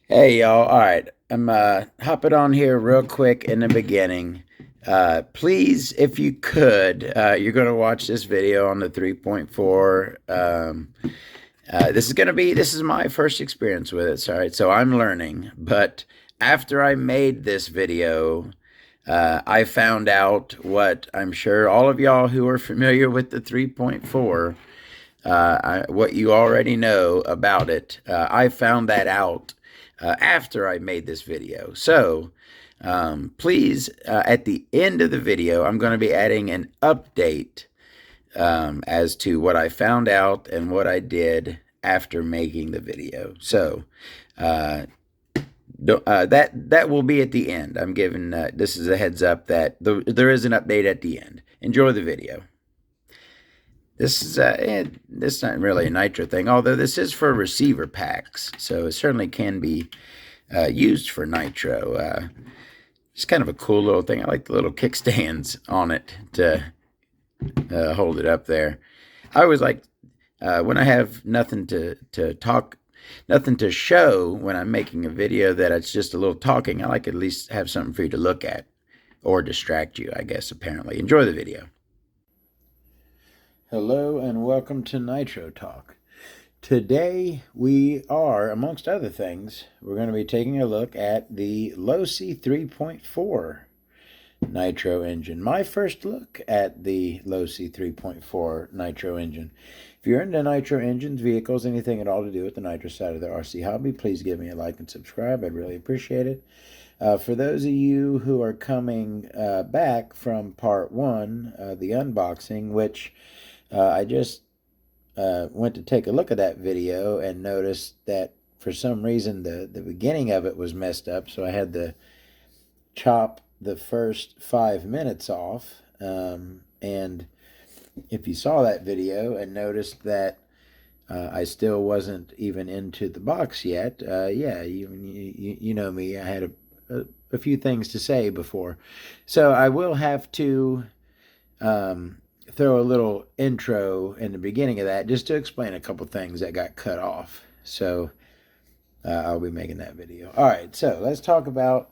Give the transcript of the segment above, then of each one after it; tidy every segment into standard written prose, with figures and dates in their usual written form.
Hey y'all, all right. I'm hopping on here real quick in the beginning. Please, if you could, you're going to watch this video on the 3.4. This is my first experience with it. All right, so I'm learning. But after I made this video, I found out what I'm sure all of y'all who are familiar with the 3.4, what you already know about it. I found that out after I made this video. So please, at the end of the video, I'm going to be adding an update as to what I found out and what I did after making the video. So that will be at the end. I'm giving this is a heads up that there is an update at the end. Enjoy the video. This is not really a Nitro thing, although this is for receiver packs, so it certainly can be used for Nitro. It's kind of a cool little thing. I like the little kickstands on it to hold it up there. I always like when I have nothing to talk, nothing to show when I'm making a video that it's just a little talking. I like at least have something for you to look at or distract you, I guess, apparently. Enjoy the video. Hello and welcome to Nitro Talk. Today we are, amongst other things, we're going to be taking a look at the Losi 3.4 Nitro engine. My first look at the Losi 3.4 Nitro engine. If you're into Nitro engines, vehicles, anything at all to do with the Nitro side of the RC hobby, please give me a like and subscribe. I'd really appreciate it. For those of you who are coming back from part one, the unboxing, which I just went to take a look at that video and noticed that for some reason the beginning of it was messed up, so I had to chop the first 5 minutes off. And if you saw that video and noticed that I still wasn't even into the box yet, yeah, you know me. I had a few things to say before, so I will have to throw a little intro in the beginning of that just to explain a couple things that got cut off. So I'll be making that video. All right, so let's talk about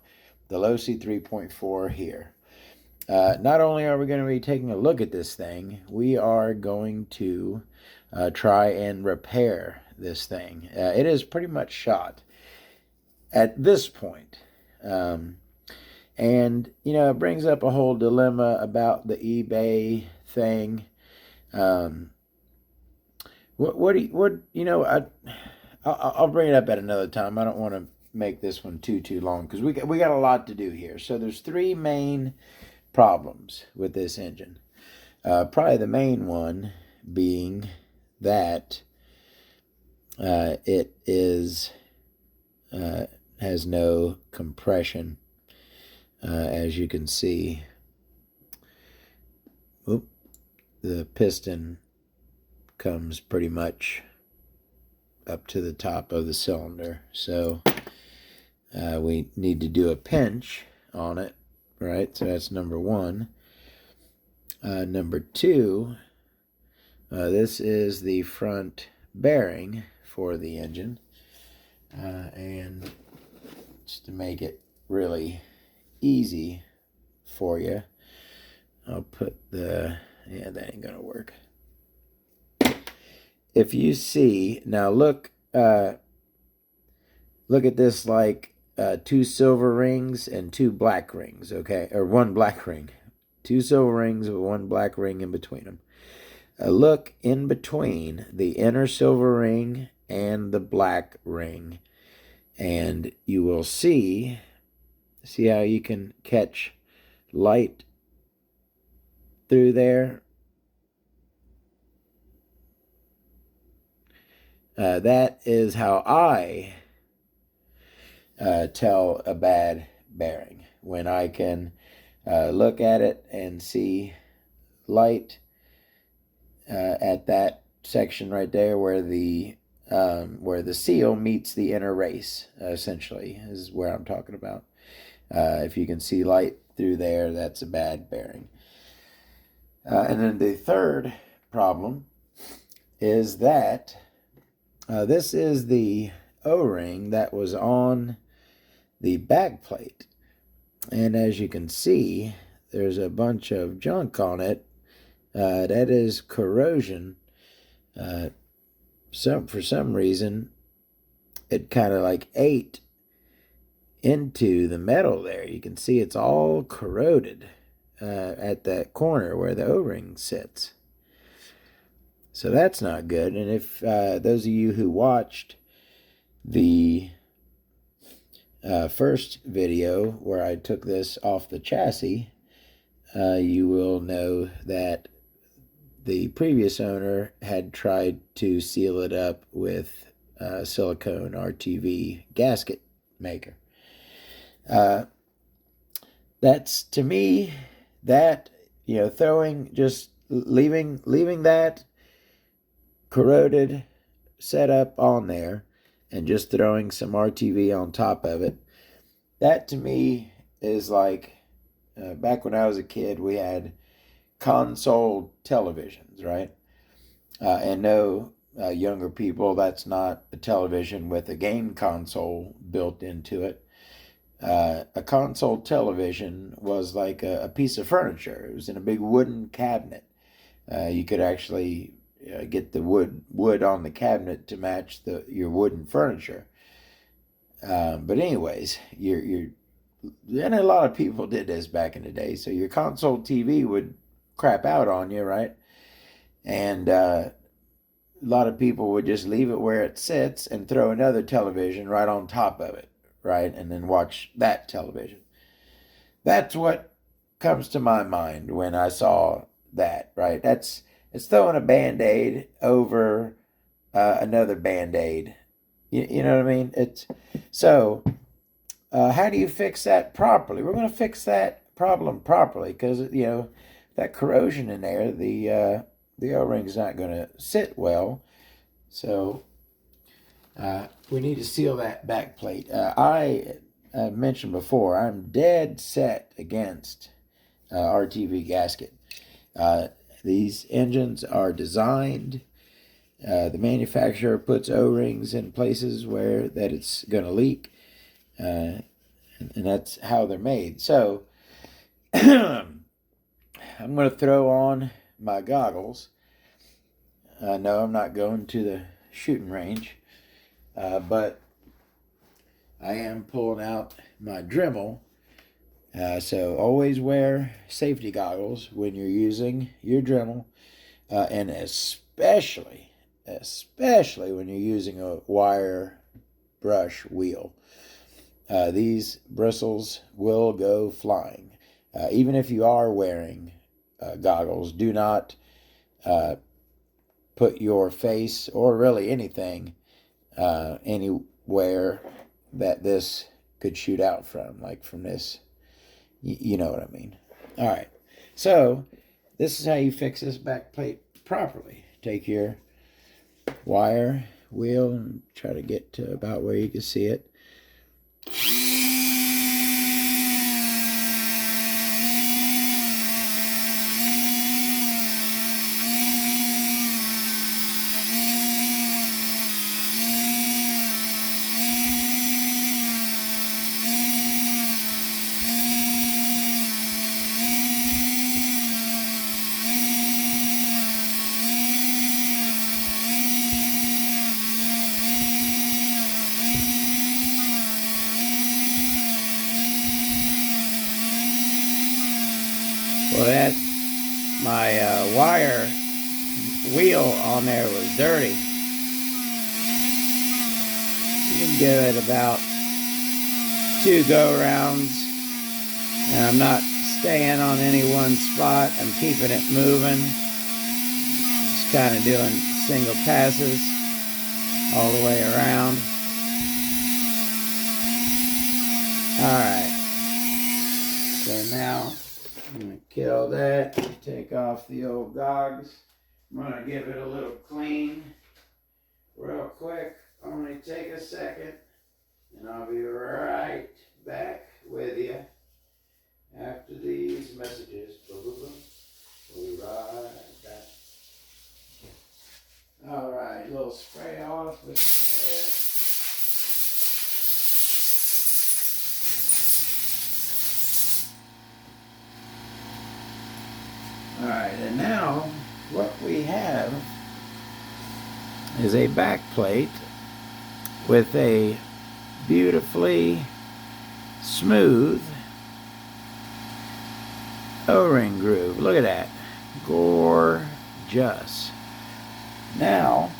the Losi 3.4 here. Not only are we going to be taking a look at this thing, we are going to try and repair this thing. It is pretty much shot at this point. And, you know, it brings up a whole dilemma about the eBay thing. I'll bring it up at another time. I don't want to make this one too long because we got a lot to do here. So there's three main problems with this engine. Probably the main one being that it is has no compression, as you can see. Oop, the piston comes pretty much up to the top of the cylinder, so we need to do a pinch on it, right? So that's number one. Number two, this is the front bearing for the engine, and just to make it really easy for you, I'll put that ain't gonna work. If you see, now look at this like two silver rings and two black rings, okay? Or one black ring. Two silver rings with one black ring in between them. Look in between the inner silver ring and the black ring, and you will see how you can catch light through there. That is how I tell a bad bearing, when I can look at it and see light at that section right there where the seal meets the inner race, essentially, is where I'm talking about. If you can see light through there, that's a bad bearing. And then the third problem is that this is the O-ring that was on the back plate. And as you can see, there's a bunch of junk on it. That is corrosion. For some reason, it kind of like ate into the metal there. You can see it's all corroded at that corner where the O-ring sits. So that's not good. And if those of you who watched the first video where I took this off the chassis, you will know that the previous owner had tried to seal it up with silicone RTV gasket maker. That's, to me, that, leaving that corroded setup on there and just throwing some RTV on top of it, that to me is like, back when I was a kid, we had console televisions, right? And no, younger people, that's not a television with a game console built into it. A console television was like a piece of furniture. It was in a big wooden cabinet. You could actually get the wood on the cabinet to match your wooden furniture. But anyways, and a lot of people did this back in the day. So your console TV would crap out on you, right? And a lot of people would just leave it where it sits and throw another television right on top of it, right? And then watch that television. That's what comes to my mind when I saw that, right? It's throwing a Band-Aid over another Band-Aid. You know what I mean? So how do you fix that properly? We're going to fix that problem properly because, that corrosion in there, the O-ring's not going to sit well. So we need to seal that back plate. I mentioned before, I'm dead set against RTV gasket. These engines are designed, the manufacturer puts O-rings in places where that it's going to leak, and that's how they're made. So I'm going to throw on my goggles. No, I'm not going to the shooting range, but I am pulling out my Dremel. So always wear safety goggles when you're using your Dremel, and especially when you're using a wire brush wheel. These bristles will go flying. Even if you are wearing goggles, do not put your face or really anything anywhere that this could shoot out from, like from this. You know what I mean. All right. So this is how you fix this back plate properly. Take your wire wheel and try to get to about where you can see it. Well, my wire wheel on there was dirty. You can give it about 2 go-rounds. And I'm not staying on any one spot. I'm keeping it moving. Just kind of doing single passes all the way around. Alright. So now I'm going to kill that, take off the old gogs. I'm going to give it a little clean real quick. Only take a second, and I'll be right back with you after these messages. We'll be right back. All right, a little spray off with some air. and now what we have is a back plate with a beautifully smooth O-ring groove. Look at that. Gorgeous. Now,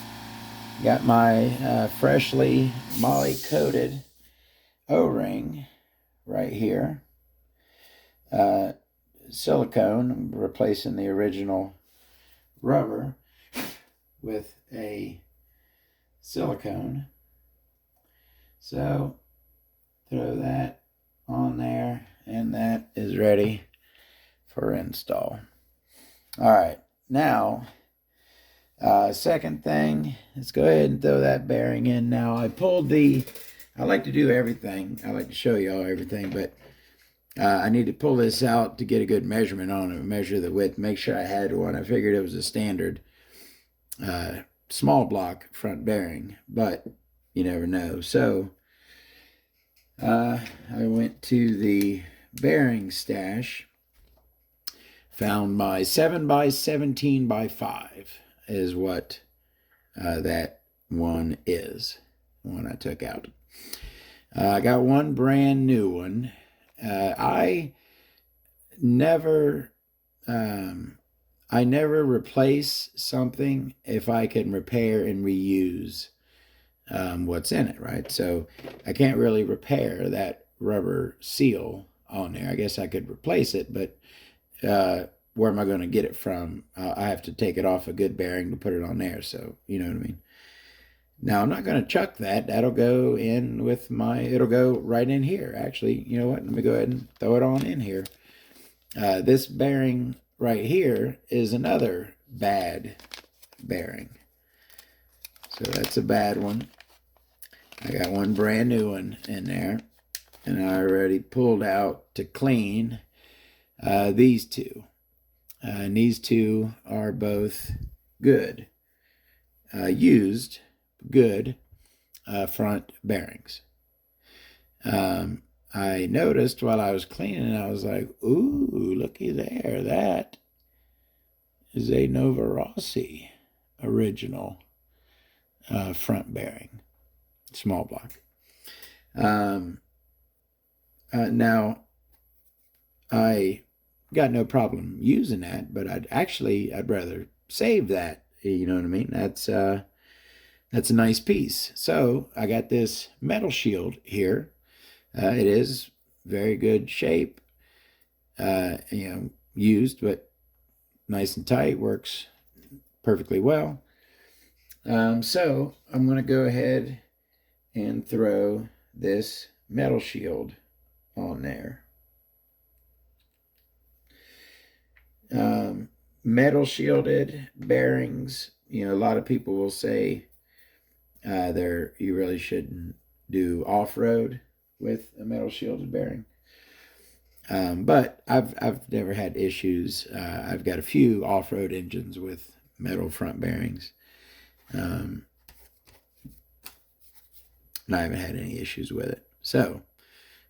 got my freshly moly coated O-ring right here. Silicone. I'm replacing the original rubber with a silicone. So throw that on there, and that is ready for install. All right, now second thing, let's go ahead and throw that bearing in. Now I like to do everything. I like to show y'all everything, but I need to pull this out to get a good measurement on it, measure the width, make sure I had one. I figured it was a standard small block front bearing, but you never know. So I went to the bearing stash, found my 7x17x5 is what that one is, the one I took out. I got one brand new one. I never replace something if I can repair and reuse what's in it, right? So I can't really repair that rubber seal on there. I guess I could replace it, but where am I going to get it from? I have to take it off a good bearing to put it on there, so you know what I mean. Now, I'm not going to chuck that. That'll go in with it'll go right in here. Actually, you know what? Let me go ahead and throw it on in here. This bearing right here is another bad bearing. So that's a bad one. I got one brand new one in there, and I already pulled out to clean these two. And these two are both good, used, good front bearings. I noticed while I was cleaning, I was like, ooh, looky there. That is a Losi original front bearing, small block. Now, I got no problem using that, but I'd rather save that. You know what I mean? That's a nice piece. So I got this metal shield here. It is very good shape. Used, but nice and tight, works perfectly well. So I'm going to go ahead and throw this metal shield on there. Metal shielded bearings, a lot of people will say you really shouldn't do off-road with a metal shielded bearing. But I've never had issues. I've got a few off-road engines with metal front bearings. And I haven't had any issues with it. So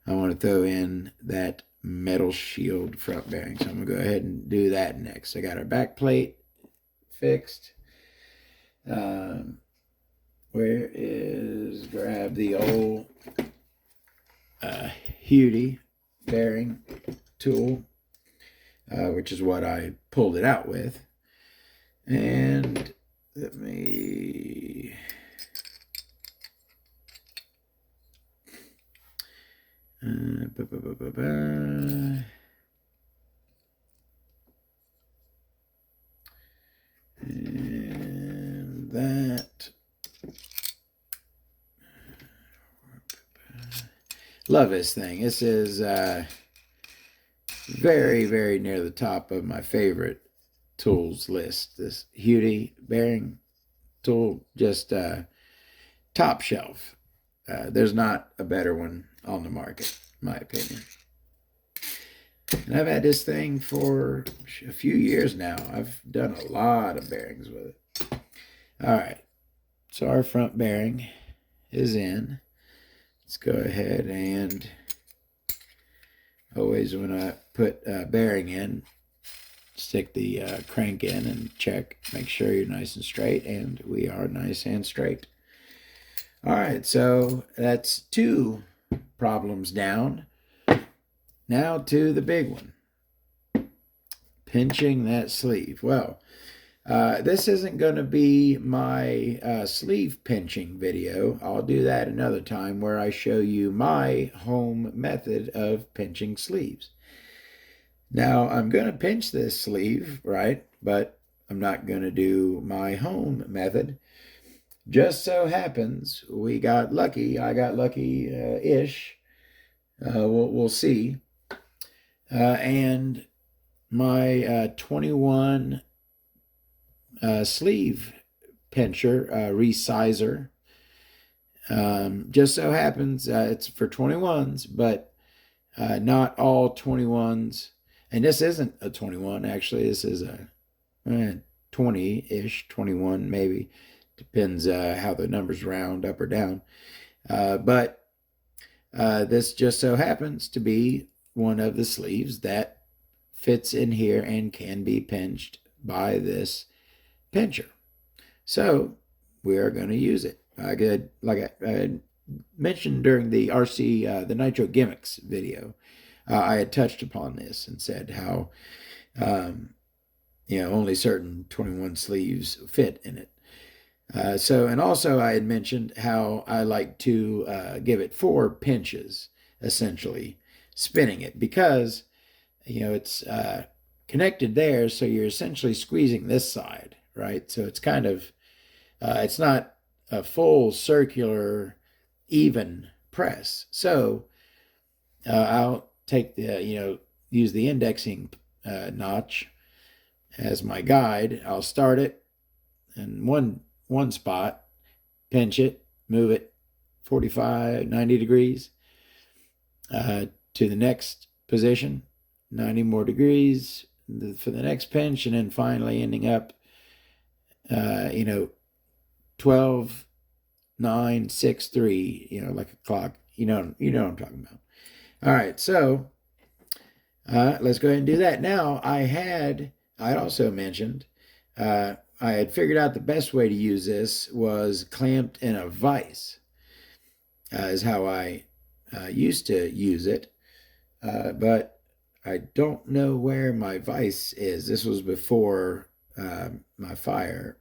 I want to throw in that metal shield front bearing. So I'm going to go ahead and do that next. I got our back plate fixed. Grab the old Hewdy bearing tool, which is what I pulled it out with. And let me and that. Love this thing. This is very, very near the top of my favorite tools list. This Hewdy bearing tool, just top shelf. There's not a better one on the market, in my opinion. And I've had this thing for a few years now. I've done a lot of bearings with it. All right, so our front bearing is in. Let's go ahead and always when I put a bearing in, stick the crank in and check, make sure you're nice and straight, and we are nice and straight. All right, so that's 2 problems down. Now to the big one, pinching that sleeve. Well, this isn't going to be my sleeve pinching video. I'll do that another time where I show you my home method of pinching sleeves. Now, I'm going to pinch this sleeve, right? But I'm not going to do my home method. Just so happens we got lucky. I got lucky-ish. We'll see. And my 21 sleeve pincher, resizer, just so happens it's for 21s, but not all 21s. And this isn't a 21, actually. This is a 20-ish, 21 maybe. Depends how the numbers round up or down. But this just so happens to be one of the sleeves that fits in here and can be pinched by this pincher. So we are going to use it. Like I mentioned during the RC, the Nitro Gimmicks video, I had touched upon this and said how, only certain 21 sleeves fit in it. And also I had mentioned how I like to give it 4 pinches, essentially, spinning it, because, it's connected there, so you're essentially squeezing this side, right? So it's kind of, it's not a full circular, even press. So I'll take the, use the indexing notch as my guide. I'll start it in one spot, pinch it, move it 45, 90 degrees to the next position, 90 more degrees for the next pinch, and then finally ending up, 12, 9, 6, 3, like a clock. You know what I'm talking about. All right, so let's go ahead and do that. Now, I also mentioned, I had figured out the best way to use this was clamped in a vise, is how I used to use it. But I don't know where my vise is. This was before my fire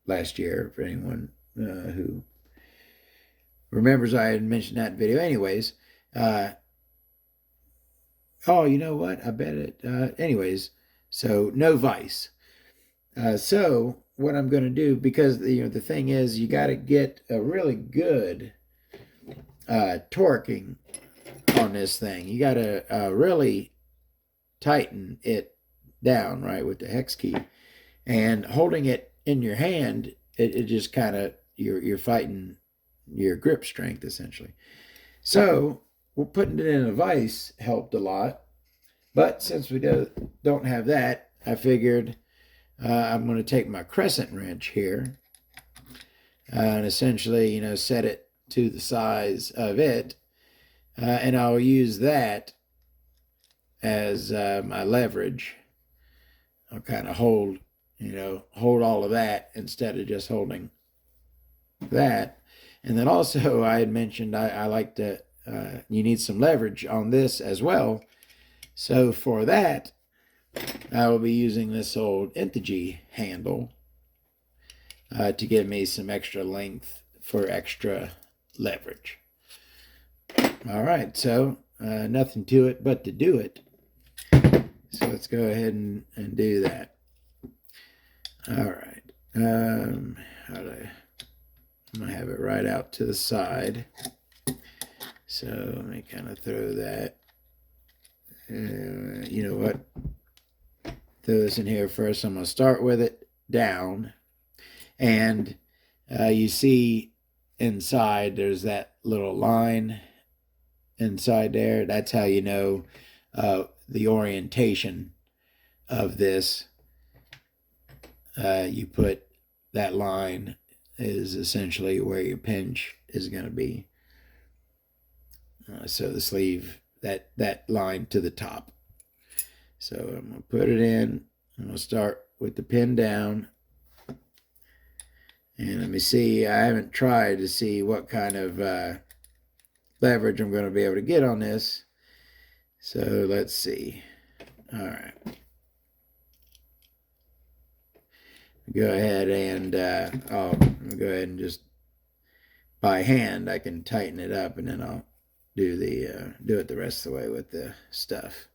last year, for anyone who remembers I had mentioned that in video. Anyways, oh, you know what? I bet it. Anyways, so no vise. So what I'm going to do, because the thing is, you got to get a really good torquing on this thing. You got to really tighten it down, right, with the hex key, and holding it in your hand, it just kind of, you're fighting your grip strength, essentially. So putting it in a vise helped a lot, but since we don't have that, I figured I'm going to take my crescent wrench here and essentially, set it to the size of it, and I'll use that as my leverage. I'll kind of hold all of that instead of just holding that. And then also I had mentioned I like to, you need some leverage on this as well. So for that, I will be using this old Integy handle to give me some extra length for extra leverage. All right, so nothing to it but to do it. So let's go ahead and do that. All right. I'm going to have it right out to the side. So let me kind of throw that. You know what? Throw this in here first. I'm going to start with it down. And you see inside there's that little line inside there. That's how you know the orientation of this. You put that line is essentially where your pinch is going to be. So the sleeve, that line to the top. So I'm going to put it in And we'll start with the pin down. And let me see, I haven't tried to see what kind of leverage I'm going to be able to get on this. So let's see. All right. Go ahead and I'll go ahead and just by hand I can tighten it up, and then I'll do it the rest of the way with the stuff.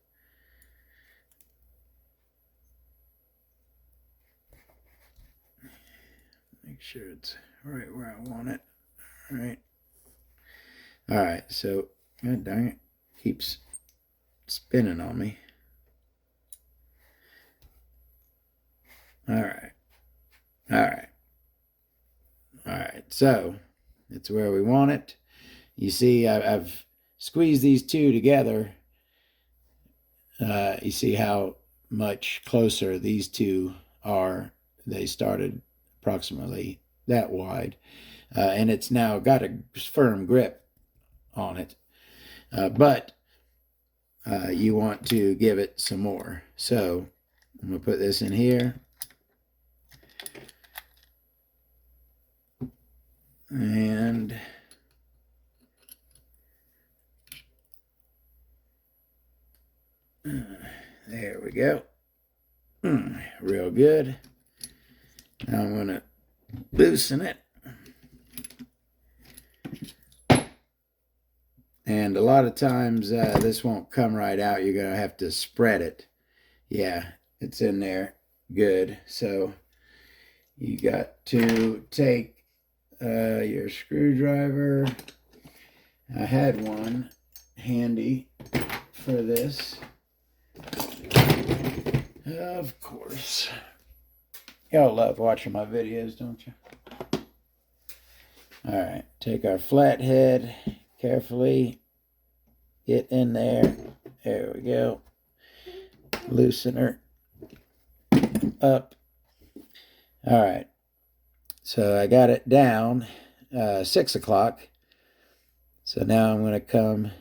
Make sure it's right where I want it. All right, so god dang it, keeps spinning on me. All right, so it's where we want it. You see, I've squeezed these two together. You see how much closer these two are. They started approximately that wide, and it's now got a firm grip on it, but you want to give it some more. So I'm going to put this in here, and there we go. Real good. Now I'm going to loosen it. And a lot of times this won't come right out. You're going to have to spread it. Yeah, it's in there. Good. So you got to take your screwdriver. I had one handy for this. Of course. Y'all love watching my videos, don't you? All right, take our flathead, carefully get in there. There we go. Loosen her up. All right, so I got it down 6 o'clock. So now I'm going to come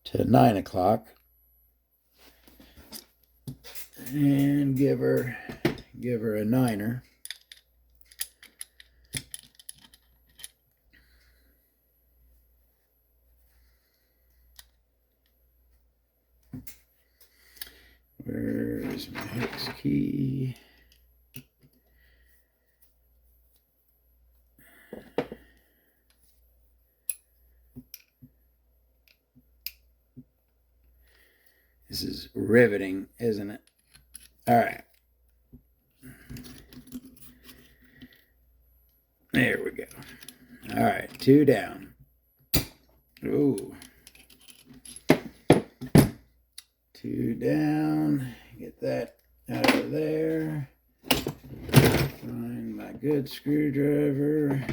to 9 o'clock and give her a niner. Where's my hex key? This is riveting, isn't it? All right. There we go. All right, 2 down. Ooh. 2 down. Get that out of there. Find my good screwdriver.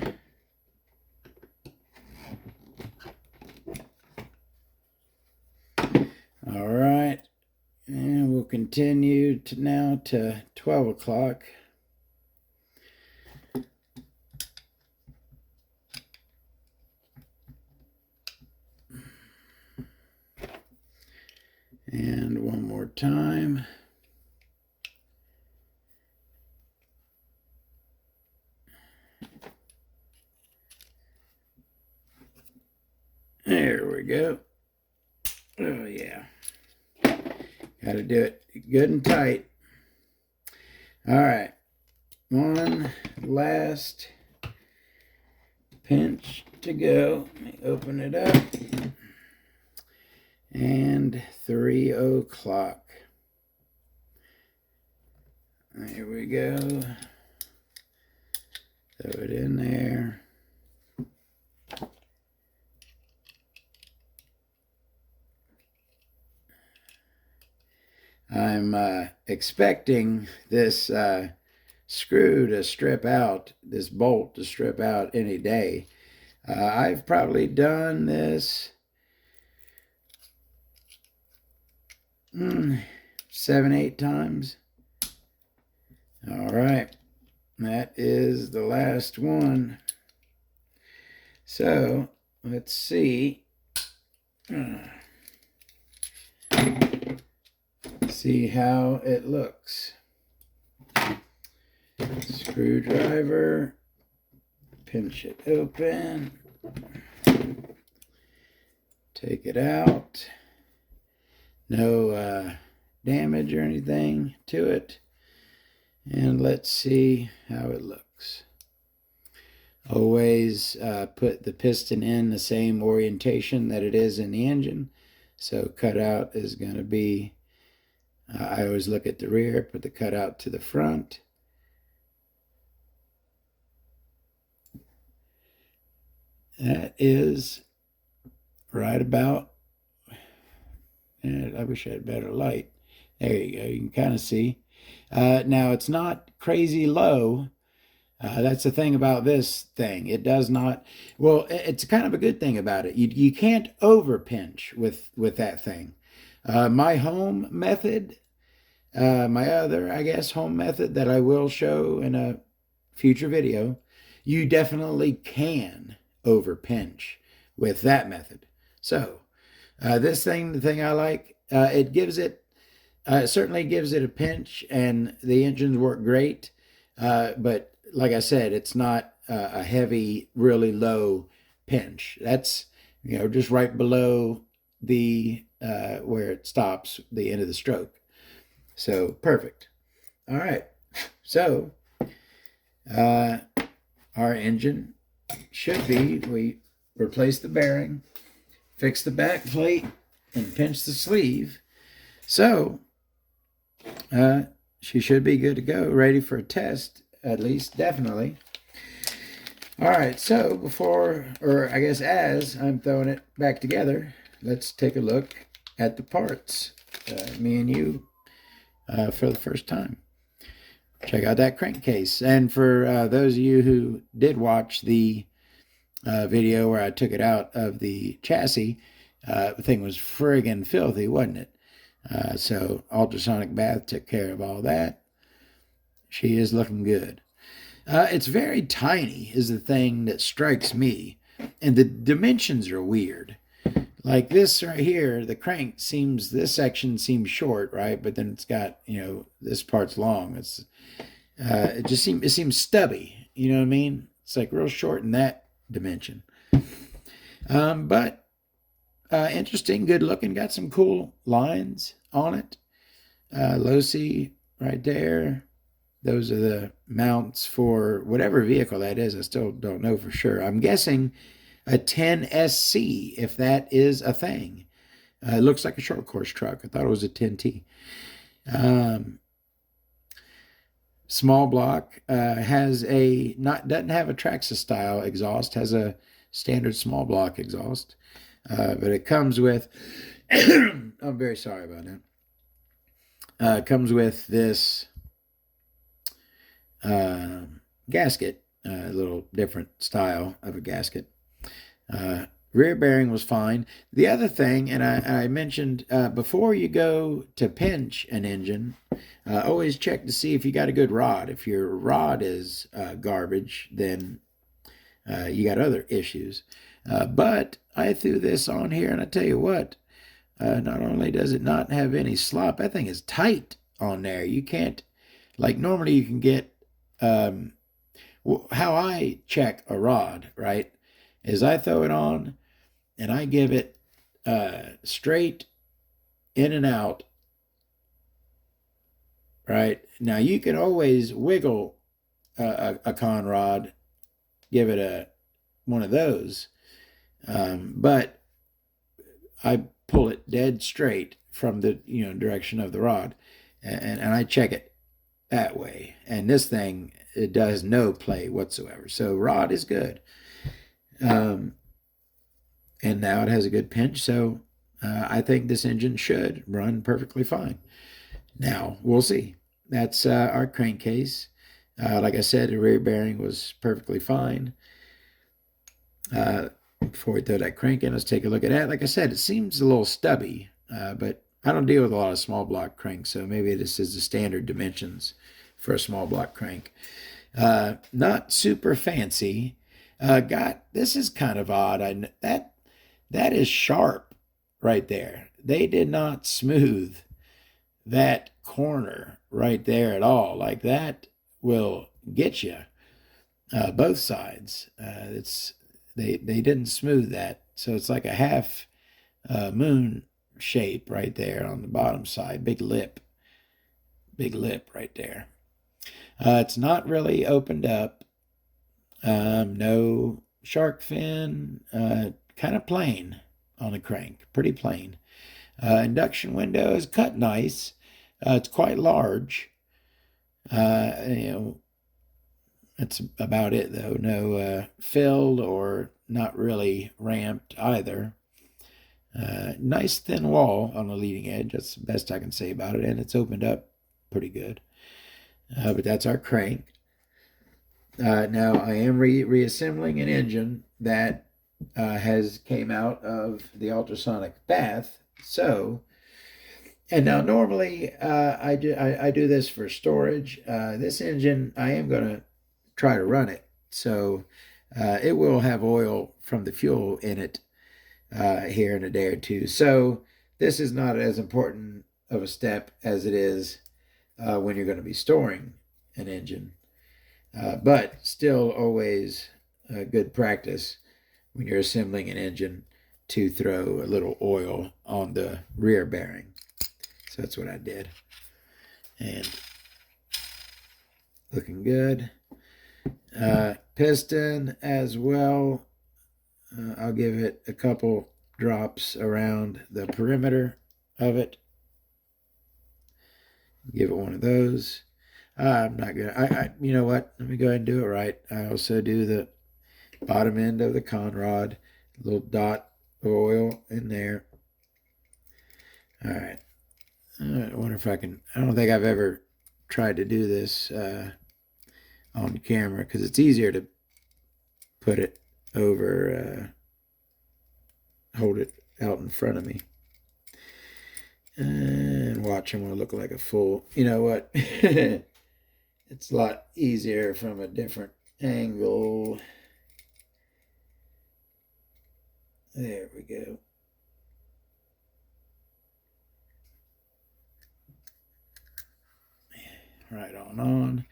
All right. And we'll continue to now to 12 o'clock. And one more time. There we go. Oh, yeah. Got to do it good and tight. All right. One last pinch to go. Let me open it up. And 3 o'clock. There we go. Throw it in there. I'm expecting this screw to strip out, this bolt to strip out any day. I've probably done this 7, 8 times. All right, that is the last one. So let's see. See see how it looks. Screwdriver, pinch it open, take it out. No damage or anything to it. And let's see how it looks. Always put the piston in the same orientation that it is in the engine. So cutout is going to be, I always look at the rear, put the cutout to the front. That is right about, and I wish I had better light. There you go, you can kind of see. Now it's not crazy low. That's the thing about this thing. It does not, well, it's kind of a good thing about it. You can't over pinch with that thing. My home method, my other, I guess, home method that I will show in a future video, you definitely can over pinch with that method. So this thing, the thing I like, it gives it, certainly gives it a pinch, and the engines work great. But like I said, it's not a heavy, really low pinch. That's, you know, just right below the where it stops, the end of the stroke. So perfect. All right. So our engine should be, we replace the bearing, fix the back plate, and pinch the sleeve. So she should be good to go, ready for a test, at least, definitely. All right, so before, or I guess as I'm throwing it back together, let's take a look at the parts, me and you, for the first time. Check out that crankcase. And for those of you who did watch the video where I took it out of the chassis, the thing was friggin' filthy, wasn't it? So ultrasonic bath took care of all that. She is looking good. It's very tiny is the thing that strikes me. And the dimensions are weird. Like this right here, the crank seems, this section seems short, right? But then it's got, you know, this part's long. It's it just seems, it seems stubby. You know what I mean? It's like real short in that dimension. But interesting, good looking. Got some cool lines on it. Losi right there. Those are the mounts for whatever vehicle that is. I still don't know for sure. I'm guessing a 10SC, if that is a thing. It looks like a short course truck. I thought it was a 10T. Small block, has a, doesn't have a Traxxas style exhaust, has a standard small block exhaust. But it comes with, I'm very sorry about that. It comes with this gasket, a little different style of a gasket. Rear bearing was fine. The other thing, and I mentioned before you go to pinch an engine, always check to see if you got a good rod. If your rod is garbage, then you got other issues. But I threw this on here, and I tell you what, not only does it not have any slop, that thing is tight on there. You can't, like normally you can get, how I check a rod, right, is I throw it on and I give it straight in and out, right? Now you can always wiggle a con rod, give it one of those, but I pull it dead straight from the direction of the rod, and I check it that way. And this thing, it does no play whatsoever. So rod is good. And now it has a good pinch. So I think this engine should run perfectly fine. Now we'll see. That's our crankcase. Like I said, the rear bearing was perfectly fine. Before we throw that crank in, let's take a look at that. Like I said, it seems a little stubby, but I don't deal with a lot of small block cranks, so maybe this is the standard dimensions for a small block crank. Not super fancy. This is kind of odd. That is sharp right there. They did not smooth that corner right there at all. Like that will get you both sides. They didn't smooth that, so it's like a half moon shape right there on the bottom side. Big lip right there. It's not really opened up. No shark fin. Kind of plain on the crank. Pretty plain. Induction window is cut nice. It's quite large. That's about it though. No filled or not really ramped either. Nice thin wall on the leading edge. That's the best I can say about it, and it's opened up pretty good. But that's our crank. Now I am reassembling an engine that has came out of the ultrasonic bath. So, and now normally I do this for storage. This engine I am going to try to run it, so it will have oil from the fuel in it here in a day or two. So this is not as important of a step as it is when you're going to be storing an engine. But still always good practice when you're assembling an engine to throw a little oil on the rear bearing. So that's what I did. And looking good. Piston as well. I'll give it a couple drops around the perimeter of it. Give it one of those. I'm not gonna. You know what? Let me go ahead and do it right. I also do the bottom end of the conrod, a little dot of oil in there. All right. I wonder if I can. I don't think I've ever tried to do this on camera because it's easier to put it over, hold it out in front of me. And watch, I'm going to look like a fool. You know what? It's a lot easier from a different angle. There we go. Right on.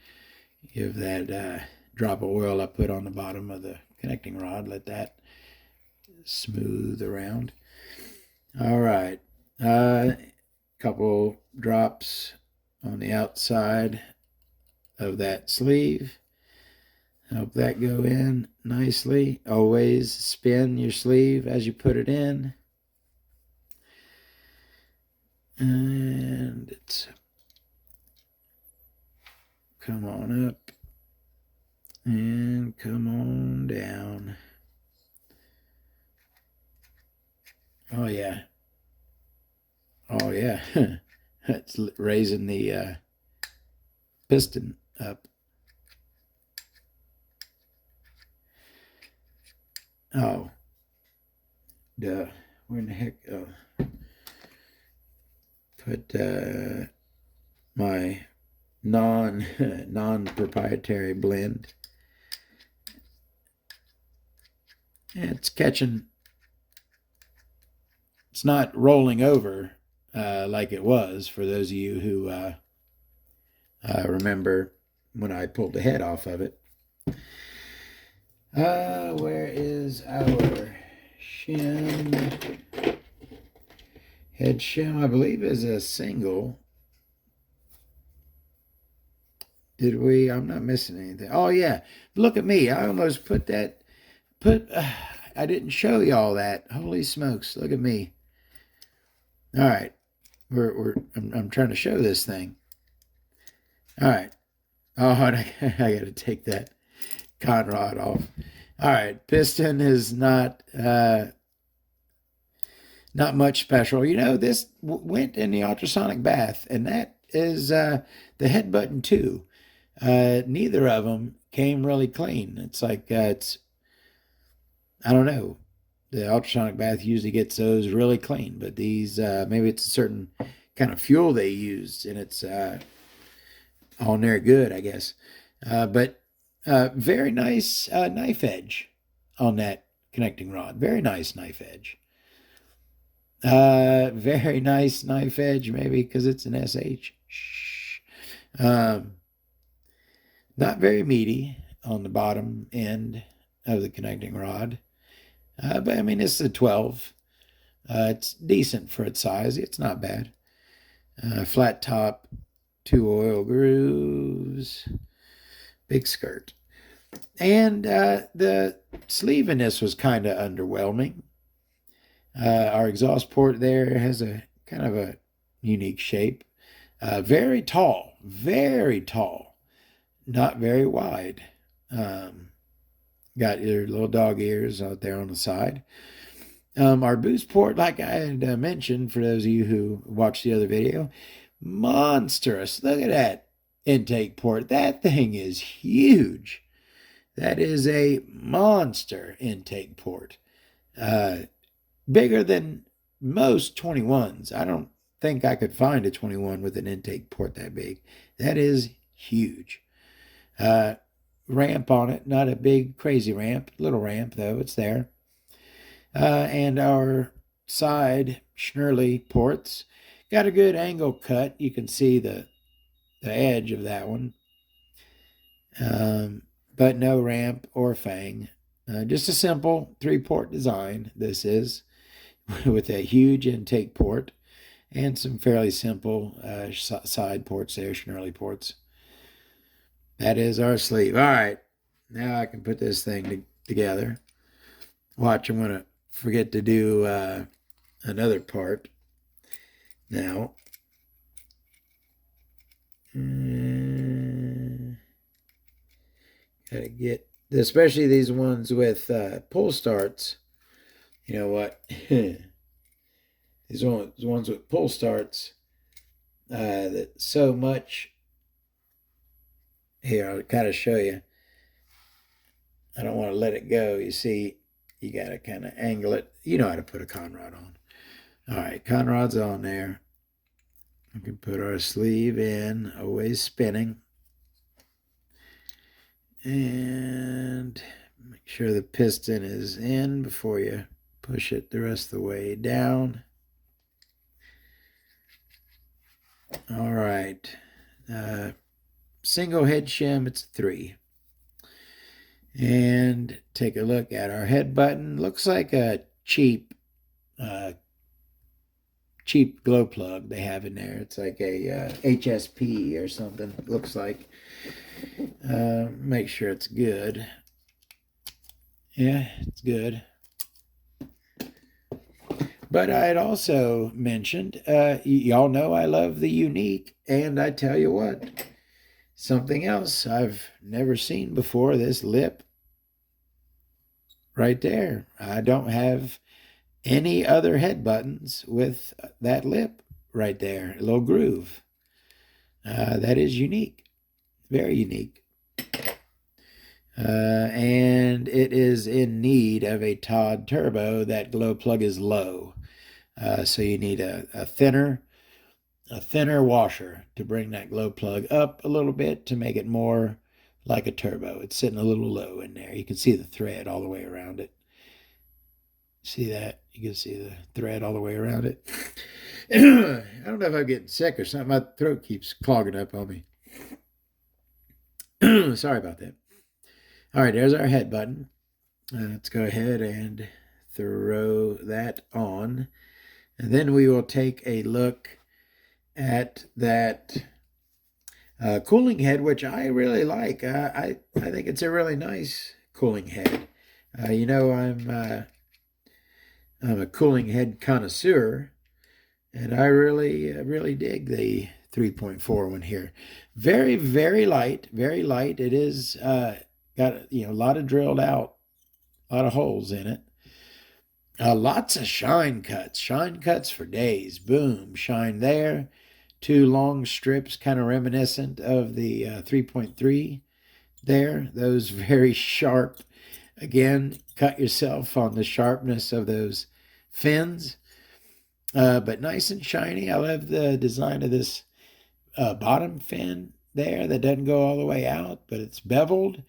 Give that drop of oil I put on the bottom of the connecting rod. Let that smooth around. All right. Couple drops on the outside of that sleeve. Help that go in nicely. Always spin your sleeve as you put it in. And it's come on up and come on down. Oh yeah. Oh yeah. It's raising the piston up. Oh. Duh. Where in the heck? Oh. Put my non-proprietary blend. It's catching. It's not rolling over like it was for those of you who remember when I pulled the head off of it. Where is our shim? Head shim, I believe, is a single. Did we? I'm not missing anything. Oh yeah, look at me. I almost put that. I didn't show y'all that. Holy smokes! Look at me. All right, I'm trying to show this thing. All right. Oh, I got to take that conrod off. All right, piston is not much special. You know, this went in the ultrasonic bath, and that is the head button too. Neither of them came really clean. It's like I don't know. The ultrasonic bath usually gets those really clean, but these maybe it's a certain kind of fuel they used, and it's on there good, I guess. But very nice knife edge on that connecting rod. Very nice knife edge. Very nice knife edge, maybe because it's an SH. Shh. Um, Not very meaty on the bottom end of the connecting rod. But I mean, it's a 12. It's decent for its size. It's not bad. Flat top, 2 oil grooves, big skirt. And the sleeve in this was kind of underwhelming. Our exhaust port there has a kind of a unique shape. Very tall, not very wide. Got your little dog ears out there on the side. Our boost port, like I had mentioned, for those of you who watched the other video, monstrous. Look at that intake port. That thing is huge. That is a monster intake port. Bigger than most 21s. I don't think I could find a 21 with an intake port that big. That is huge. Ramp on it, not a big crazy ramp, little ramp though, it's there. And our side Schnurly ports got a good angle cut. You can see the edge of that one, but no ramp or fang. Just a simple 3-port design. This is with a huge intake port and some fairly simple side ports there, Schnurly ports. That is our sleeve. All right, now I can put this thing together. Watch, I'm going to forget to do another part now. Gotta get, especially these ones with pull starts. You know what? These ones with pull starts, that so much. Here, I'll kind of show you. I don't want to let it go. You see, you got to kind of angle it. You know how to put a conrod on. All right, conrod's on there. We can put our sleeve in, always spinning. And make sure the piston is in before you push it the rest of the way down. All right. Single head shim, it's 3. And take a look at our head button. Looks like a cheap glow plug they have in there. It's like a HSP or something, it looks like. Make sure it's good. Yeah, it's good. But I had also mentioned, y'all know I love the unique, and I tell you what, something else I've never seen before, this lip right there. I don't have any other head buttons with that lip right there, a little groove. That is unique, very unique. And it is in need of a Todd Turbo. That glow plug is low. So you need a thinner washer to bring that glow plug up a little bit to make it more like a turbo. It's sitting a little low in there. You can see the thread all the way around it. See that? You can see the thread all the way around it. I don't know if I'm getting sick or something. My throat keeps clogging up on me. Sorry about that. All right, there's our head button. Let's go ahead and throw that on. And then we will take a look at that cooling head, which I really like. I think it's a really nice cooling head. You know, I'm a cooling head connoisseur, and I really dig the 3.4 one here. Very, very light, very light. It is got a lot of drilled out, a lot of holes in it. Lots of shine cuts for days. Boom, shine there. 2 long strips, kind of reminiscent of the 3.3 there. Those very sharp. Again, cut yourself on the sharpness of those fins. But nice and shiny. I love the design of this bottom fin there that doesn't go all the way out, but it's beveled.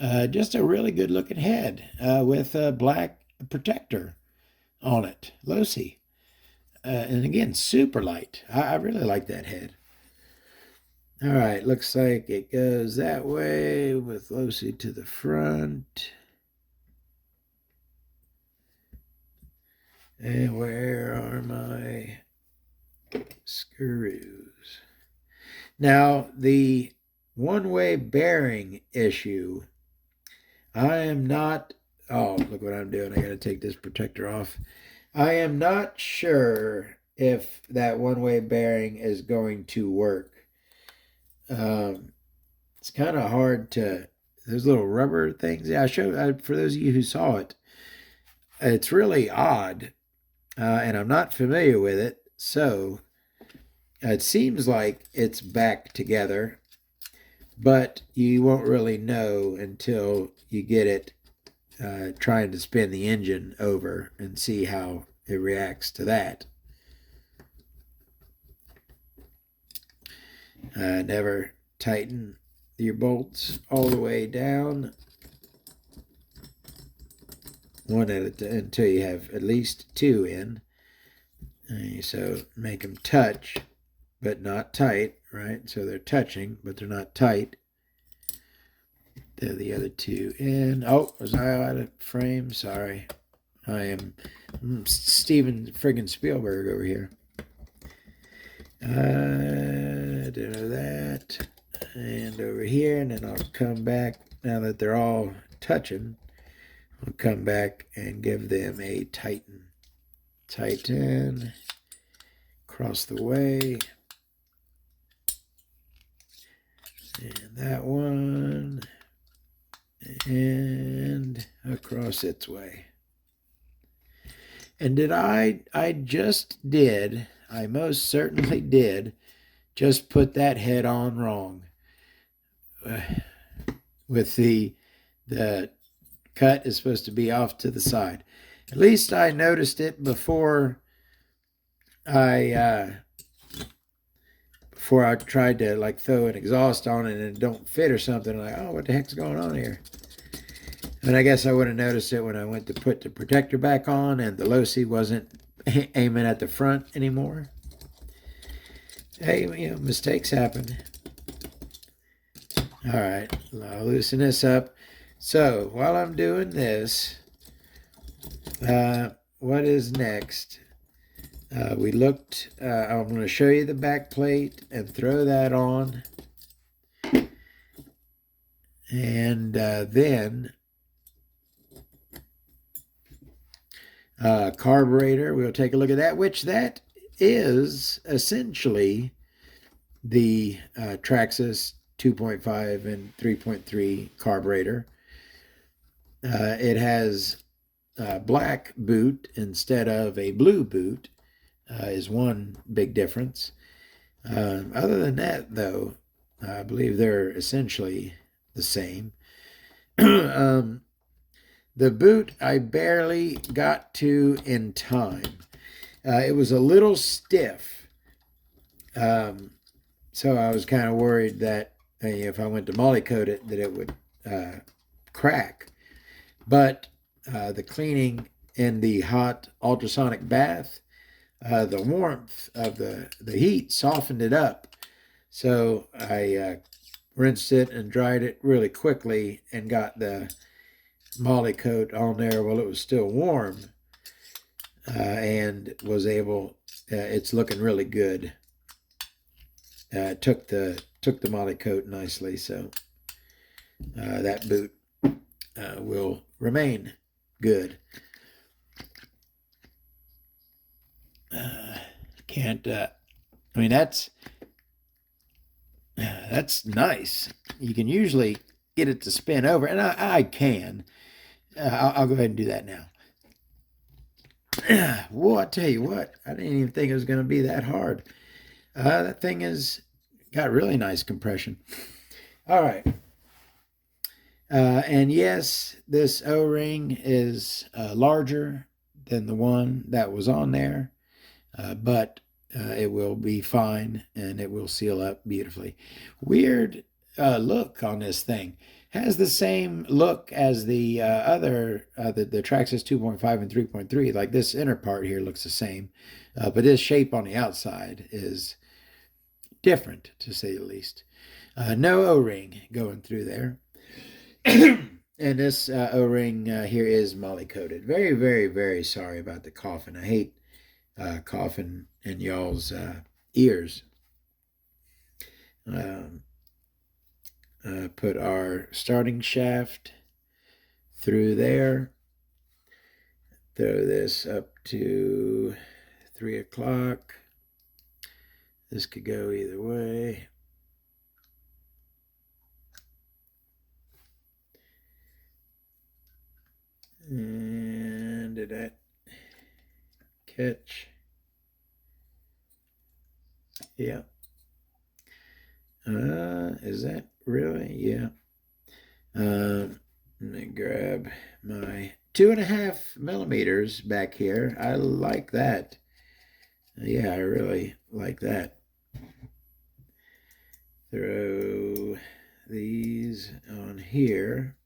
Just a really good looking head with a black protector on it. Losi. And again, super light. I really like that head. All right, looks like it goes that way with Losi to the front. And where are my screws? Now, the one-way bearing issue, I am not, oh, look what I'm doing. I got to take this protector off. I am not sure if that one-way bearing is going to work. It's kind of hard to, those little rubber things. Yeah, for those of you who saw it, it's really odd, and I'm not familiar with it. So it seems like it's back together, but you won't really know until you get it trying to spin the engine over and see how it reacts to that. Never tighten your bolts all the way down one at a time until you have at least two in. So make them touch, but not tight, right? So they're touching, but they're not tight. They're the other two in. Oh, was I out of frame? Sorry. I am Steven friggin' Spielberg over here. Do that. And over here, and then I'll come back, now that they're all touching, I'll come back and give them a tighten. Tighten. Across the way. And that one. And across its way. And I most certainly did, just put that head on wrong. With the cut is supposed to be off to the side. At least I noticed it before I tried to like throw an exhaust on it and it don't fit or something. Like, oh, what the heck's going on here? And I guess I would have noticed it when I went to put the protector back on and the Losi wasn't aiming at the front anymore. Hey, mistakes happen. All right, I'll loosen this up. So while I'm doing this, what is next? I'm going to show you the back plate and throw that on. And then carburetor, we'll take a look at that, which that is essentially the Traxxas 2.5 and 3.3 carburetor. It has a black boot instead of a blue boot, is one big difference. Other than that, though, I believe they're essentially the same. The boot I barely got to in time. It was a little stiff. So I was kind of worried that if I went to moly coat it, that it would crack. But the cleaning in the hot ultrasonic bath, the warmth of the heat softened it up. So I rinsed it and dried it really quickly and got the moly coat on there while it was still warm, and was able, it's looking really good. Took the moly coat nicely, so that boot will remain good. That's nice. You can usually get it to spin over, and I can. I'll go ahead and do that now. Whoa, I tell you what, I didn't even think it was going to be that hard. That thing has got really nice compression. All right. And yes, this O-ring is larger than the one that was on there, but it will be fine and it will seal up beautifully. Weird look on this thing. Has the same look as the other, the Traxxas 2.5 and 3.3. Like this inner part here looks the same, but this shape on the outside is different, to say the least. No O-ring going through there. And this O-ring here is molly coated. Very, very, very sorry about the coughing. I hate coughing in y'all's ears. Put our starting shaft through there. Throw this up to 3 o'clock. This could go either way. And did that catch? Yeah. Is that really? Yeah. Let me grab my 2.5 millimeters back here. I like that. Yeah, I really like that. Throw these on here.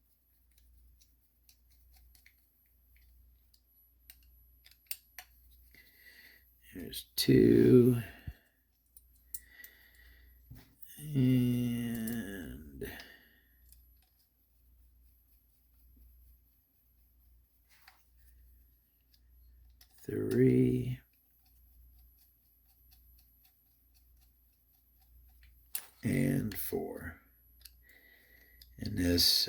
There's 2. And 3. And 4. And this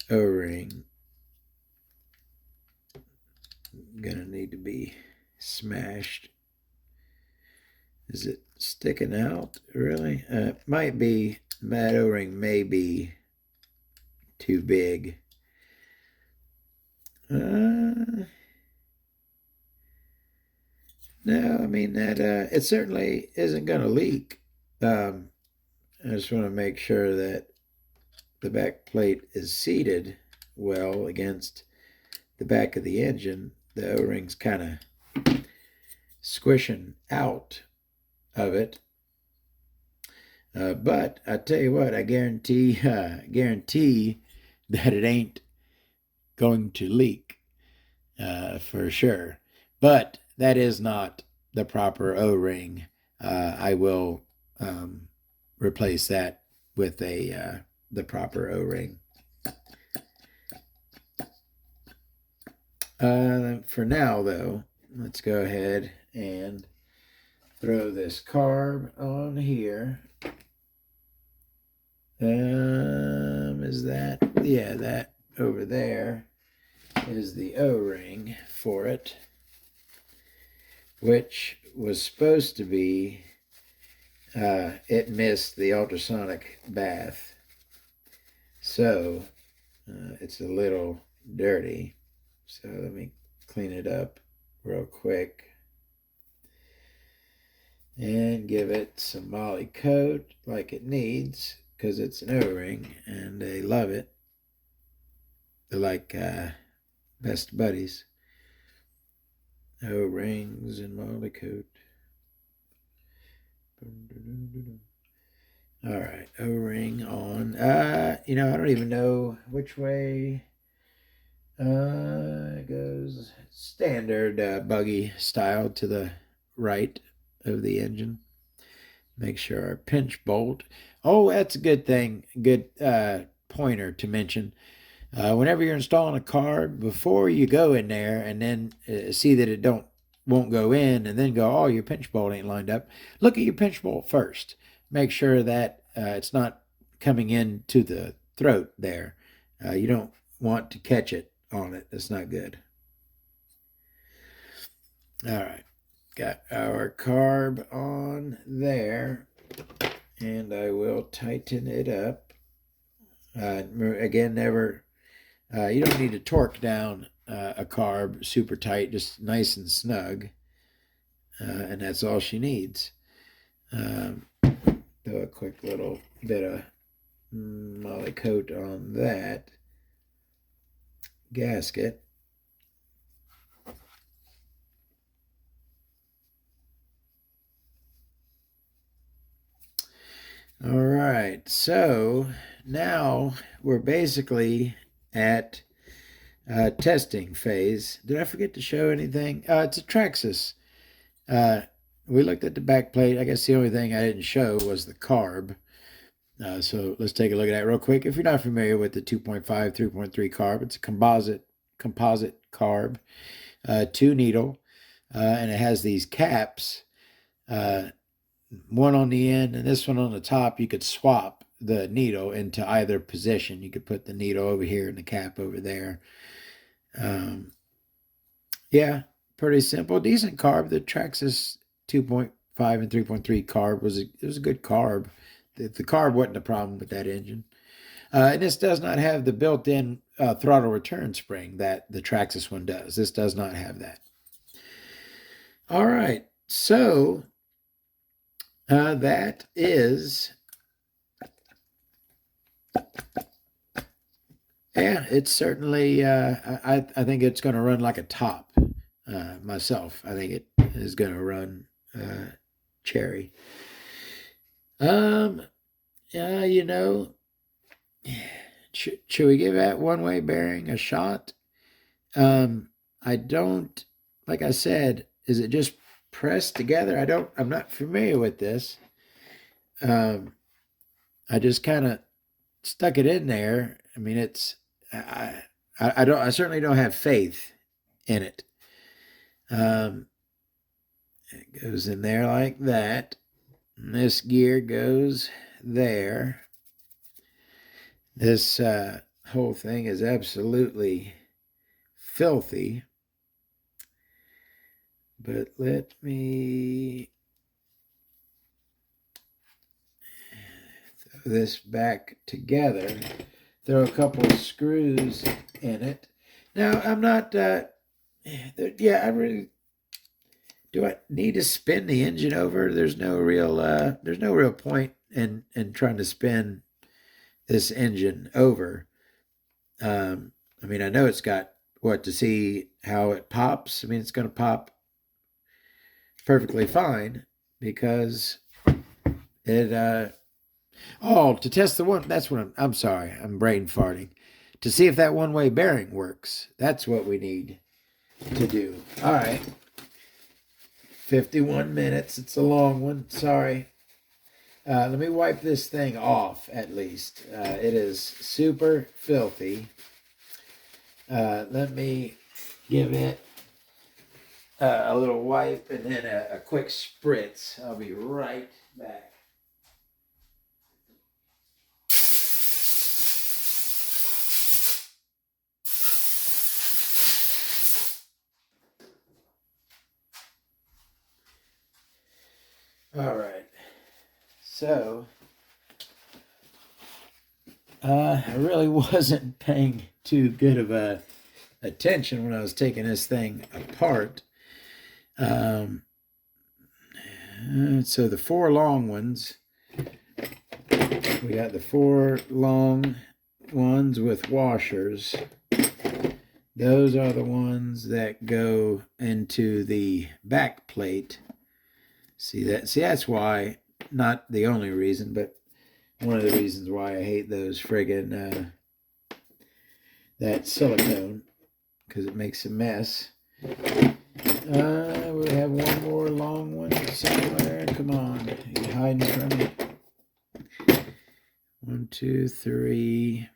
O-ring gonna need to be smashed. Is it sticking out? Really? Might be. That O-ring may be too big. No, I mean that it certainly isn't going to leak. I just want to make sure that the back plate is seated well against the back of the engine. The O-ring's kind of squishing out of it. But I tell you what, I guarantee that it ain't going to leak for sure. But that is not the proper O-ring. I will replace that with the proper O-ring. For now, though, let's go ahead and throw this carb on here. Is that? Yeah, that over there is the O-ring for it, which was supposed to be, it missed the ultrasonic bath. So it's a little dirty. So let me clean it up real quick and give it some molly coat like it needs, because it's an O-ring and they love it. They're like best buddies. O-rings and molly coat. All right, O-ring on. I don't even know which way it goes. Standard buggy style to the right of the engine. Make sure our pinch bolt. Oh, that's a good thing. Good pointer to mention. Whenever you're installing a carb, before you go in there and then see that it won't go in, and then go, oh, your pinch bolt ain't lined up. Look at your pinch bolt first. Make sure that it's not coming into the throat there. You don't want to catch it on it. That's not good. All right. Got our carb on there, and I will tighten it up. Again, never, you don't need to torque down a carb super tight, just nice and snug, and that's all she needs. Do a quick little bit of molly coat on that gasket. All right, so now we're basically at testing phase. Did I forget to show anything? It's a Traxxas. We looked at the back plate. I guess the only thing I didn't show was the carb. So let's take a look at that real quick. If you're not familiar with the 2.5, 3.3 carb, it's a composite carb, two needle, and it has these caps, one on the end and this one on the top. You could swap the needle into either position. You could put the needle over here and the cap over there. Yeah, pretty simple, decent carb. The Traxxas 2.5 and 3.3 carb was a good carb. The carb wasn't a problem with that engine. And this does not have the built-in throttle return spring that the Traxxas one does. This does not have that. All right, so that is, yeah, it's certainly, I think it's going to run like a top myself. I think it is going to run cherry. You know, should we give that one-way bearing a shot? I don't, like I said, is it just pressed together? I'm not familiar with this. I just kind of stuck it in there. I mean, I certainly don't have faith in it. It goes in there like that. And this gear goes there. This whole thing is absolutely filthy. But let me throw this back together. Throw a couple of screws in it. Now, I'm not, I really, do I need to spin the engine over? There's no real point in trying to spin this engine over. I mean, I know it's got to see how it pops. I mean, it's going to pop perfectly fine because it, to test the one, that's what I'm sorry, I'm brain farting. To see if that one-way bearing works. That's what we need to do. All right. 51 minutes. It's a long one. Sorry. Let me wipe this thing off at least. It is super filthy. Let me give it a little wipe and then a quick spritz. I'll be right back. All right. So, I really wasn't paying too good of attention when I was taking this thing apart. So the four long ones, we got the four long ones with washers. Those are the ones that go into the back plate. See, that's why, not the only reason, but one of the reasons why I hate those friggin' that silicone, because it makes a mess. We have one more long one somewhere. Come on, you're hiding from me. 1, 2, 3.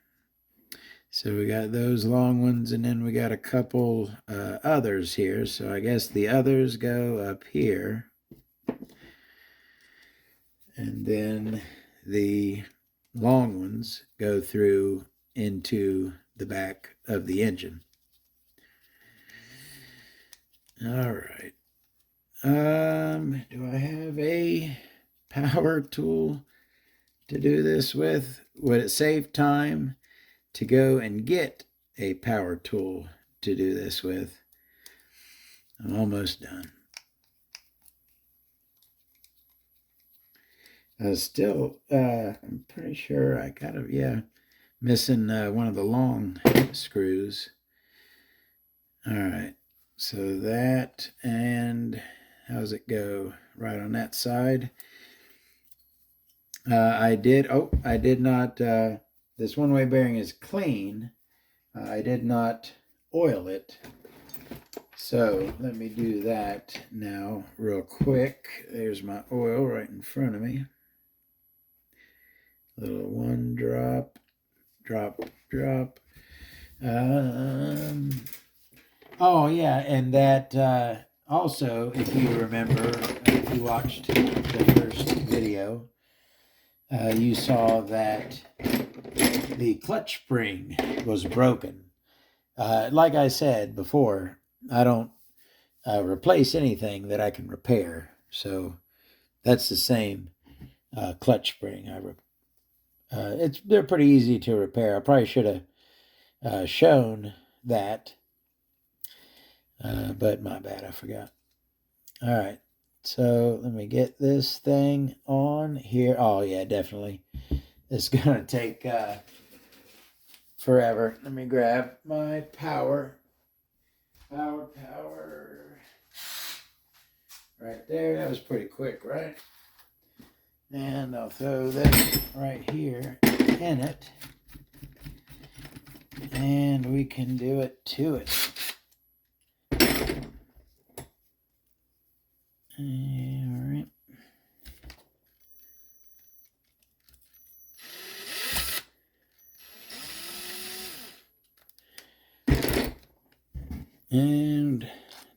So we got those long ones, and then we got a couple others here. So I guess the others go up here. And then the long ones go through into the back of the engine. All right. Do I have a power tool to do this with? Would it save time to go and get a power tool to do this with? I'm almost done. Still, I'm pretty sure I got it, missing one of the long screws. All right, so that, and how's it go? Right on that side. I did not this one-way bearing is clean. I did not oil it. So let me do that now real quick. There's my oil right in front of me. Little one drop, drop, drop. Oh yeah, and that also, if you remember, if you watched the first video, you saw that the clutch spring was broken. Like I said before, I don't replace anything that I can repair. So that's the same clutch spring. They're pretty easy to repair. I probably should have shown that, but my bad, I forgot. All right, so let me get this thing on here. Oh yeah, definitely. It's gonna take forever. Let me grab my power. Right there. That was pretty quick, right? And I'll throw this right here in it. And we can do it to it. All right. And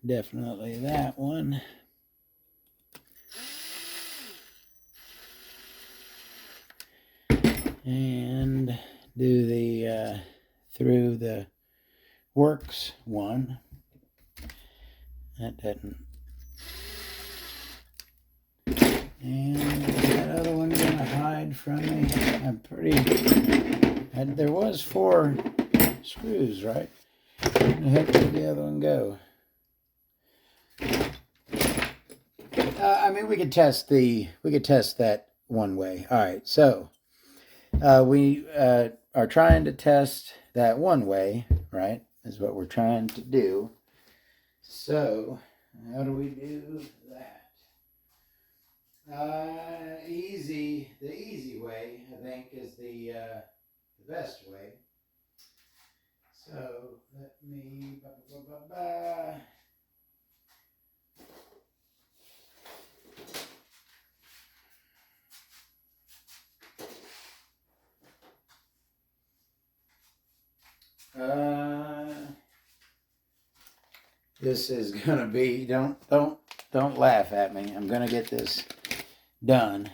definitely that one. And do the through the works one. That doesn't. And that other one gonna hide from me. I'm pretty. There was 4 screws, right? Where the heck did the other one go? I mean, we could test that one way. All right, so we are trying to test that one way, right? Is what we're trying to do. So how do we do that? The easy way, I think, is the best way. So let me. This is gonna be. Don't laugh at me. I'm gonna get this done.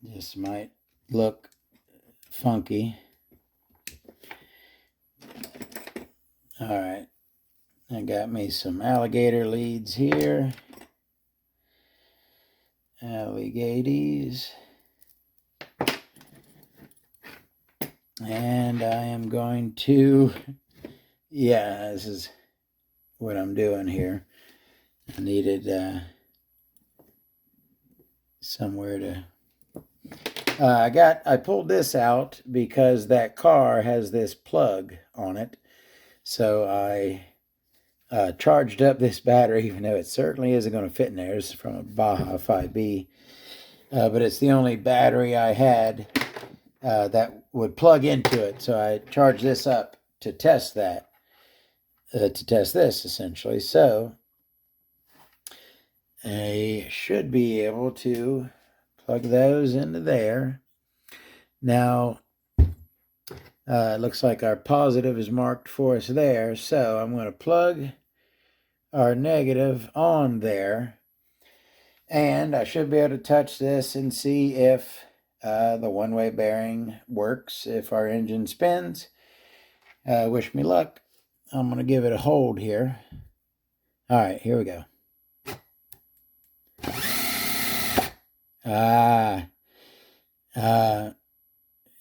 This might look funky. All right, I got me some alligator leads here. Alligators. And I am going to, yeah, this is what I'm doing here. I needed somewhere to, I pulled this out because that car has this plug on it. So I charged up this battery, even though it certainly isn't going to fit in there. It's from a Baja 5B. But it's the only battery I had that would plug into it. So I charged this up to test that, to test this essentially. So I should be able to plug those into there. Now, it looks like our positive is marked for us there. So I'm going to plug our negative on there. And I should be able to touch this and see if the one-way bearing works, if our engine spins. Wish me luck. I'm going to give it a hold here. All right, here we go.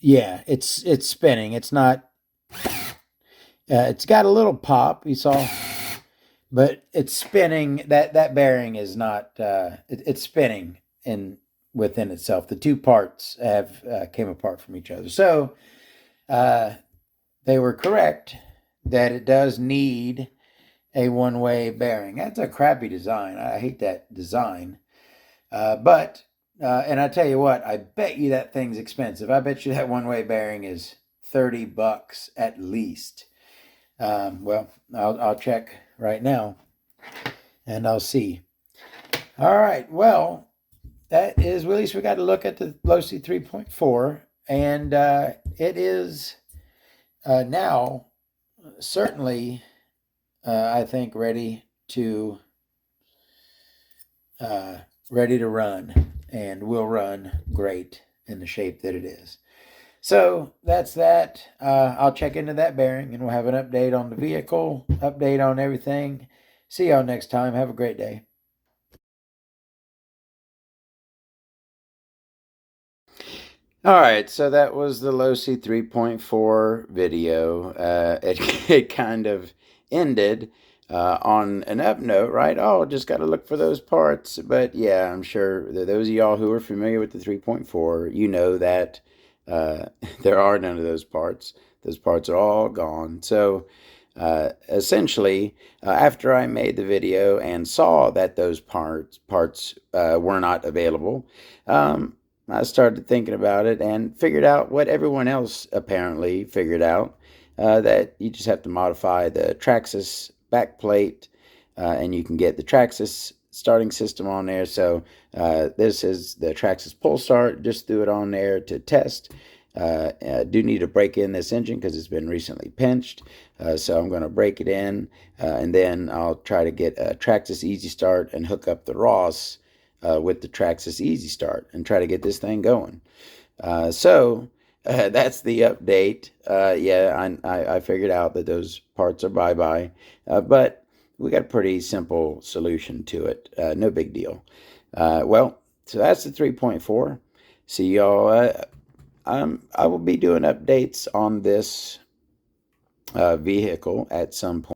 Yeah, it's spinning. It's not, it's got a little pop, you saw, but it's spinning. That bearing is not, it's spinning within itself. The two parts have came apart from each other. So they were correct that it does need a one-way bearing. That's a crappy design. I hate that design. But And I tell you what, I bet you that thing's expensive. I bet you that one-way bearing is $30 at least. Well, I'll check right now and I'll see. All right. Well, that is, well, at least we got to look at the Losi 3.4, and it is now certainly, I think, ready to run, and will run great in the shape that it is. So that's that. I'll check into that bearing, and we'll have an update on the vehicle, update on everything. See y'all next time. Have a great day. All right, so that was the Losi 3.4 video. It kind of ended on an up note, right? Oh, just got to look for those parts. But yeah, I'm sure that those of y'all who are familiar with the 3.4, you know that there are none of those parts. Those parts are all gone. So essentially, after I made the video and saw that those parts were not available, I started thinking about it and figured out what everyone else apparently figured out, that you just have to modify the Traxxas backplate, and you can get the Traxxas starting system on there. So this is the Traxxas pull start. Just threw it on there to test. I do need to break in this engine because it's been recently pinched. So I'm going to break it in, and then I'll try to get a Traxxas Easy Start and hook up the Ross with the Traxxas Easy Start and try to get this thing going. So that's the update. Yeah, I figured out that those parts are bye-bye, but we got a pretty simple solution to it. No big deal. Well, so that's the 3.4. See y'all. I will be doing updates on this vehicle at some point.